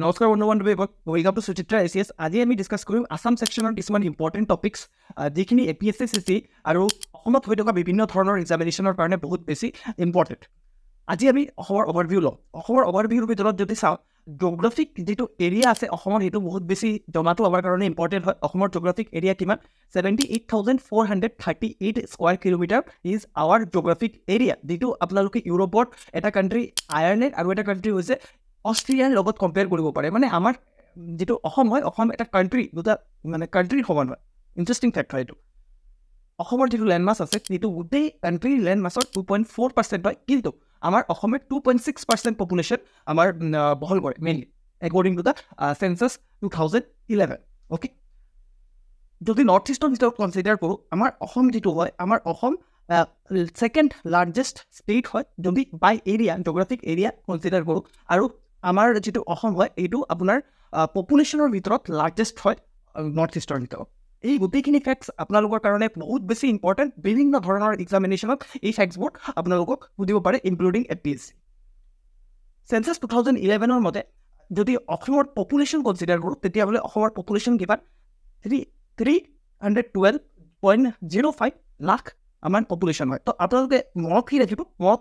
নমস্কাৰ বন্ধু-বান্ধৱী, welcome to Suchitra ACS. আজি আমি ডিছকাছ কৰিম আসাম ছেকশ্যনৰ কিছুমান ইম্পৰ্টেণ্ট টপিক্স, যিখিনি APSC CC আৰু অসমত হৈ থকা বিভিন্ন ধৰণৰ এক্সামিনেশ্যনৰ কাৰণে বহুত বেছি ইম্পৰ্টেণ্ট। আজি আমি অসমৰ অভাৰভিউ ল'ম। অসমৰ অভাৰভিউৰ ভিতৰত যদি চাওঁ, জিঅ'গ্ৰাফিক যিটো এৰিয়া আছে অসমৰ, সেইটো বহুত বেছি জনাটো আমাৰ কাৰণে ইম্পৰ্টেণ্ট হয়। অসমৰ জিঅ'গ্ৰাফিক এৰিয়া কিমান? 78,438 square kilometre is our geographic area, যিটো আপোনালোকে ইউৰোপৰ এটা কাণ্ট্ৰি আয়াৰলেণ্ড আৰু এটা কাণ্ট্ৰি হৈছে অষ্ট্ৰিয়াৰ লগত কম্পেয়াৰ কৰিব পাৰে। মানে আমাৰ যিটো অসম হয়, অসম এটা কাণ্ট্ৰি, দুটা মানে কাণ্ট্ৰিৰ সমান হয়। ইণ্টাৰেষ্টিং ফেক্ট হয় এইটো। অসমৰ যিটো লেণ্ডমাছ আছে, সেইটো গোটেই কাণ্ট্ৰিৰ লেণ্ডমাছৰ 2.4% হয়, কিন্তু আমাৰ অসমে 2.6% পপুলেশ্যন আমাৰ বহল কৰে mainly, according to the census 2011। Okay, যদি নৰ্থ ইষ্টৰ ভিতৰত কনচিডাৰ কৰোঁ, আমাৰ অসম যিটো হয়, আমাৰ অসম ছেকেণ্ড লাৰ্জেষ্ট ষ্টেট হয় যদি বাই এৰিয়া, জিঅ'গ্ৰাফিক এৰিয়া কনচিডাৰ কৰোঁ। আৰু আমাৰ যিটো অসম হয়, এইটো আপোনাৰ পপুলেশ্যনৰ ভিতৰত লাৰ্জেষ্ট হয় নৰ্থ ইষ্টৰ ভিতৰত। এই গোটেইখিনি ফেক্টছ আপোনালোকৰ কাৰণে বহুত বেছি ইম্পৰ্টেণ্ট। বিভিন্ন ধৰণৰ এক্সামিনেশ্যনত এই ফেক্টছবোৰ আপোনালোকক সুধিব পাৰে, ইনক্লুডিং APSC। চেঞ্চাছ 2011 মতে যদি অসমৰ পপুলেশ্যন কনচিডাৰ কৰোঁ, তেতিয়াহ'লে অসমৰ পপুলেশ্যন কিমান? 312.05 লাখ আমাৰ পপুলেশ্যন হয়। তো আপোনালোকে মনত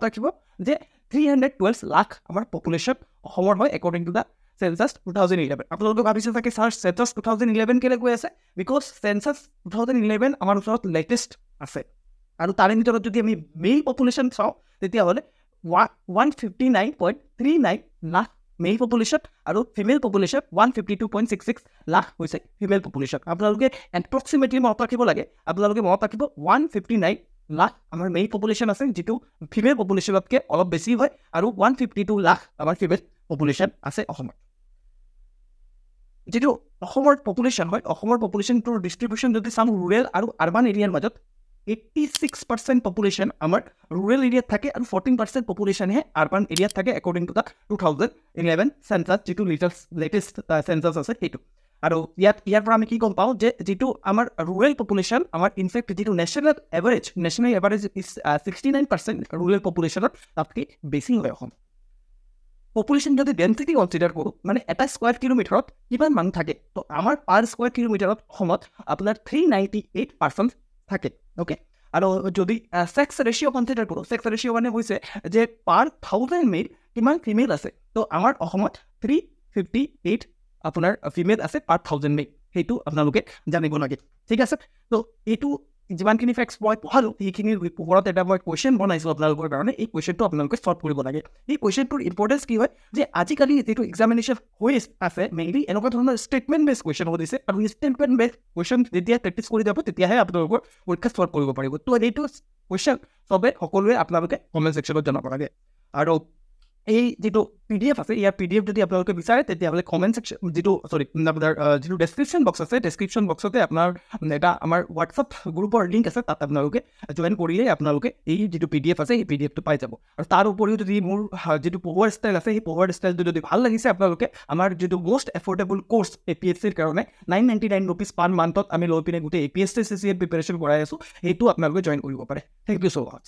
ৰাখিব যে 312 লাখ আমাৰ পপুলেশ্যন অসমৰ হয়, একৰ্ডিং টু দ্য চেঞ্চাছ 2011। আপোনালোকে ভাবিছে চাগে ছাৰ চেঞ্চাছ 2011 কেলৈ কৈ আছে? বিকজ চেঞ্চাছ 2011 আমাৰ ওচৰত লেটেষ্ট আছে, আৰু তাৰে ভিতৰত যদি আমি মেইল পপুলেশ্যন চাওঁ, তেতিয়াহ'লে 159.39 লাখ মেইল পপুলেশ্যন আৰু ফিমেল পপুলেশ্যন 152.66 লাখ হৈছে ফিমেল পপুলেশ্যন। আপোনালোকে এপ্ৰক্সিমেটলি মনত ৰাখিব লাগে, 159 লাখ আমাৰ মেইল পপুলেশ্যন আছে, যিটো ফিমেল পপুলেশ্যনতকৈ অলপ বেছি হয়, আৰু 152 লাখ আমাৰ ফিমেল পপুলেশ্যন আছে অসমত। যিটো অসমৰ পপুলেশ্যন হয়, অসমৰ পপুলেশ্যনটোৰ ডিষ্ট্ৰিবিউশ্যন যদি চাওঁ ৰুৰেল আৰু আৰ্বান এৰিয়াৰ মাজত, 86% পপুলেশ্যন আমাৰ ৰুৰেল এৰিয়াত থাকে আৰু 14% পপুলেশ্যনহে আৰ্বান এৰিয়াত থাকে, একৰ্ডিং টু দ্য 2011 চেঞ্চাছ, যিটো লেটেষ্ট চেঞ্চাছ আছে সেইটো। আৰু ইয়াৰ পৰা আমি কি গম পাওঁ যে যিটো আমাৰ ৰুৰেল পপুলেশ্যন, আমাৰ ইনফেক্ট যিটো নেশ্যনেল এভাৰেজ ইজ 69% ৰুৰেল পপুলেশ্যনত তাতকৈ বেছি হয় অসম। পপুলেশ্যন যদি ডেনচিটি কনচিডাৰ কৰোঁ, মানে এটা স্কোৱাৰ কিলোমিটাৰত কিমান মানুহ থাকে, তো আমাৰ পাৰ স্কোৱাৰ কিলোমিটাৰত অসমত আপোনাৰ 398 পাৰ্চন থাকে। অ'কে, আৰু যদি ছেক্স ৰেচিঅ' কনচিডাৰ কৰোঁ, ছেক্স ৰেচিঅ' মানে হৈছে যে পাৰ 1000 মেল কিমান ফিমেল আছে, তো আমাৰ অসমত 358 আপোনাৰ ফিমেল আছে পাৰ 1000 মেল। সেইটো আপোনালোকে জানিব লাগে, ঠিক আছে। তো এইটো যিমানখিনি ফেক্টছ মই পঢ়ালোঁ, সেইখিনিৰ ওপৰত এটা মই কুৱেশ্যন বনাইছোঁ আপোনালোকৰ কাৰণে। এই কুৱেশ্যনটো আপোনালোকে চল্ভ কৰিব লাগে। এই কুৱেশ্যনটোৰ ইম্পৰ্টেঞ্চ কি হয় যে আজিকালি যিটো এক্সামিনেশ্যন হৈ আছে, মেইনলি এনেকুৱা ধৰণৰ ষ্টেটমেণ্ট বেছ কুৱেশ্যন সুধিছে, আৰু ষ্টেটমেণ্ট বেছ কুৱেশ্যন যেতিয়া প্ৰেক্টিছ কৰি যাব, তেতিয়াহে আপোনালোকৰ পৰীক্ষা চল্ভ কৰিব পাৰিব। তো এইটো কুৱেশ্যন সকলোৱে আপোনালোকে কমেণ্ট ছেকশ্যনত জনাব লাগে। আৰু এই যিটো PDF আছে, ইয়াৰ PDF যদি আপোনালোকে বিচাৰে, তেতিয়াহ'লে কমেণ্ট ছেকশ্যন আপোনাৰ যিটো ডেছক্ৰিপশ্যন বক্স আছে, ডেছক্ৰিপশ্যন বক্সতে আপোনাৰ এটা আমাৰ হোৱাটছআপ গ্ৰুপৰ লিংক আছে, তাত আপোনালোকে জইন কৰিলে আপোনালোকে এই যিটো PDF আছে, এই PDFটো পাই যাব। আৰু তাৰ উপৰিও যদি মোৰ যিটো পঢ়োৱাৰ ষ্টাইল আছে, সেই পঢ়োৱাৰ ষ্টাইলটো যদি ভাল লাগিছে, আপোনালোকে আমাৰ যিটো মষ্ট এফৰ্ডেবল কোৰ্চ APSCৰ কাৰণে 999 ৰুপিজ পাৰ মান্থত আমি লৈ পিনে গোটেই APSC CCL প্ৰিপেৰেশ্যন কৰাই আছোঁ, সেইটো আপোনালোকে জইন কৰিব পাৰে। Thank you so' much.